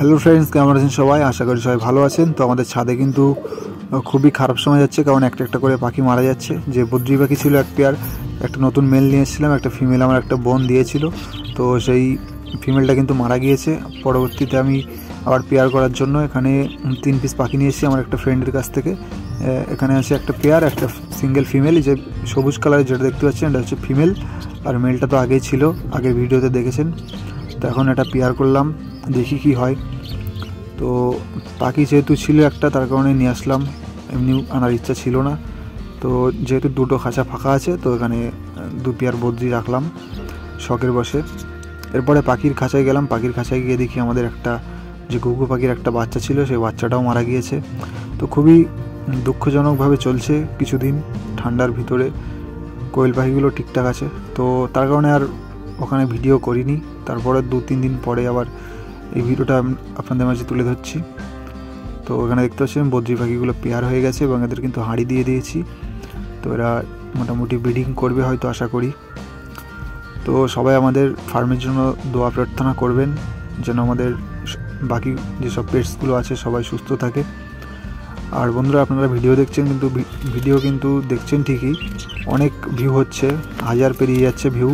Hello friends, কেমন আছেন সবাই? আশা করি সবাই ভালো আছেন। তো আমাদের ছাদে কিন্তু খুবই খারাপ সময় যাচ্ছে, কারণ একটা একটা করে পাখি মারা যাচ্ছে। যে বদ্রি পাখি ছিল এক পেয়ার, একটা নতুন মেল নিয়ে এসেছিলাম, একটা ফিমেল আমার একটা বোন দিয়েছিল। তো সেই ফিমেলটা কিন্তু মারা গিয়েছে। পরবর্তীতে আমি আবার পেয়ার করার জন্য এখানে 3 পিস পাখি নিয়ে এসেছি আমার একটা ফ্রেন্ডের কাছ থেকে। এখানে আছে একটা পেয়ার, একটা সিঙ্গেল ফিমেল। যে সবুজ কালারের যেটা দেখতে পাচ্ছেন এটা হচ্ছে ফিমেল, আর মেলটা তো আগেই ছিল, আগের ভিডিওতে দেখেছেন। তো এখন এটা পেয়ার করলাম, দেখি কি হয়। তো পাখি যেহেতু ছিল একটা, তার কারণে নিয়ে আসলাম, এমনি আনার ইচ্ছা ছিল না। তো যেহেতু দুটো খাঁচা ফাঁকা আছে, তো এখানে 2 পেয়ার বদ্রি রাখলাম শখের বসে। এরপরে পাখির খাঁচায় গেলাম। পাখির খাঁচায় গিয়ে দেখি আমাদের একটা যে ঘুঘু পাখির একটা বাচ্চা ছিল, সেই বাচ্চাটাও মারা গিয়েছে। তো খুবই দুঃখজনকভাবে চলছে কিছুদিন ঠান্ডার ভিতরে। কোয়েল পাখিগুলো ঠিকঠাক আছে, তো তার কারণে আর ওখানে ভিডিও করিনি। তারপরে 2-3 দিন পরে আবার এই ভিডিওটা আপনাদের মাঝে তুলে ধরছি। তো এখানে দেখতে পাচ্ছেন বদ্রি পাখিগুলো পেয়ার হয়ে গেছে এবং এদের কিন্তু হাঁড়ি দিয়ে দিয়েছি। তো এরা মোটামুটি ব্রিডিং করবে হয়তো, আশা করি। তো সবাই আমাদের ফার্মের জন্য দোয়া প্রার্থনা করবেন, যেন আমাদের বাকি যেসব পেটসগুলো আছে সবাই সুস্থ থাকে। আর বন্ধুরা, আপনারা ভিডিও দেখছেন, কিন্তু ভিডিও কিন্তু দেখছেন ঠিকই, অনেক ভিউ হচ্ছে, 1000 পেরিয়ে যাচ্ছে ভিউ,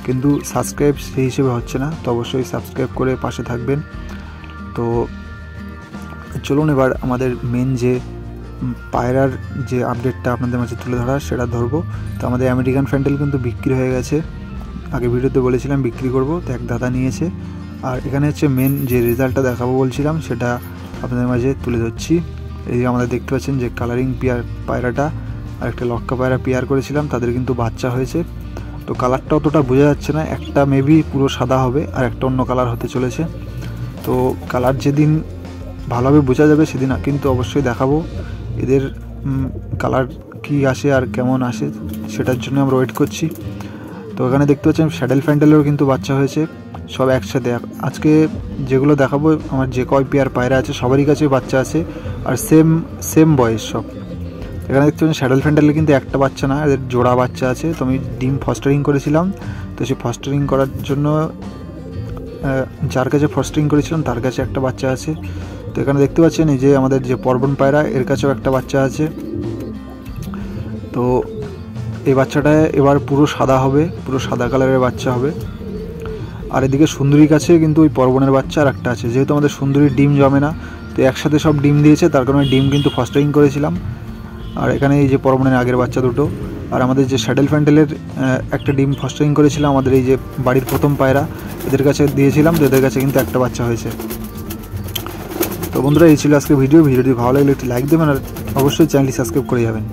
কিন্তু সাবস্ক্রাইব সেই হিসেবে হচ্ছে না। তো অবশ্যই সাবস্ক্রাইব করে পাশে থাকবেন। তো চলুন এবার আমাদের মেন যে পায়রার যে আপডেটটা আপনাদের মাঝে তুলে ধরা, সেটা ধরবো। তো আমাদের আমেরিকান ফ্যান্টেল কিন্তু বিক্রি হয়ে গেছে, আগে ভিডিওতে বলেছিলাম বিক্রি করব, তো এক দাদা নিয়েছে। আর এখানে হচ্ছে মেন যে রেজাল্টটা দেখাবো বলছিলাম, সেটা আপনাদের মাঝে তুলে ধরছি। এই যে আমাদের দেখতে পাচ্ছেন যে কালারিং পায়রাটা আর একটা লক্কা পায়রা পেয়ার করেছিলাম, তাদের কিন্তু বাচ্চা হয়েছে। তো কালারটা অতটা বোঝা যাচ্ছে না, একটা মেবি পুরো সাদা হবে আর একটা অন্য কালার হতে চলেছে। তো কালার যেদিন ভালোভাবে বোঝা যাবে সেদিন কিন্তু অবশ্যই দেখাবো এদের কালার কি আসে আর কেমন আসে, সেটার জন্য আমরা ওয়েট করছি। তো এখানে দেখতে পাচ্ছেন স্যাডেল ফ্যান্টেলেরও কিন্তু বাচ্চা হয়েছে, সব একসাথে। আজকে যেগুলো দেখাবো, আমার যে কয় পেয়ার পায়রা আছে সবারই কাছে বাচ্চা আছে, আর সেম বয়স সব। এখানে দেখতে পাচ্ছেন স্যাডেল ফ্যান্টেলের কিন্তু একটা বাচ্চা না, এদের জোড়া বাচ্চা আছে। তো আমি ডিম ফস্টারিং করেছিলাম, তো সেই ফস্টারিং করার জন্য যার কাছে ফস্টারিং করেছিলাম তার কাছে একটা বাচ্চা আছে। তো এখানে দেখতে পাচ্ছেন এই যে আমাদের যে পর্বন পায়রা, এর কাছেও একটা বাচ্চা আছে। তো এই বাচ্চাটা এবার পুরো সাদা হবে, পুরো সাদা কালারের বাচ্চা হবে। আর এদিকে সুন্দরীর কাছে কিন্তু ওই পর্বনের বাচ্চা আর একটা আছে। যেহেতু আমাদের সুন্দরীর ডিম জমে না, তো একসাথে সব ডিম দিয়েছে, তার কারণে ডিম কিন্তু ফস্টারিং করেছিলাম। আর এখানে এই যে পর্বনের আগের বাচ্চা দুটো, আর আমাদের যে স্যাডেল ফ্যান্টেলের একটা ডিম ফস্টারিং করেছিলাম, আমাদের এই যে বাড়ির প্রথম পায়রা, এদের কাছে দিয়েছিলাম, তো এদের কাছে কিন্তু একটা বাচ্চা হয়েছে। তো বন্ধুরা, এই ছিল আজকে ভিডিওটি ভালো লাগলে একটি লাইক দেবেন, আর অবশ্যই চ্যানেলটি সাবস্ক্রাইব করে যাবেন।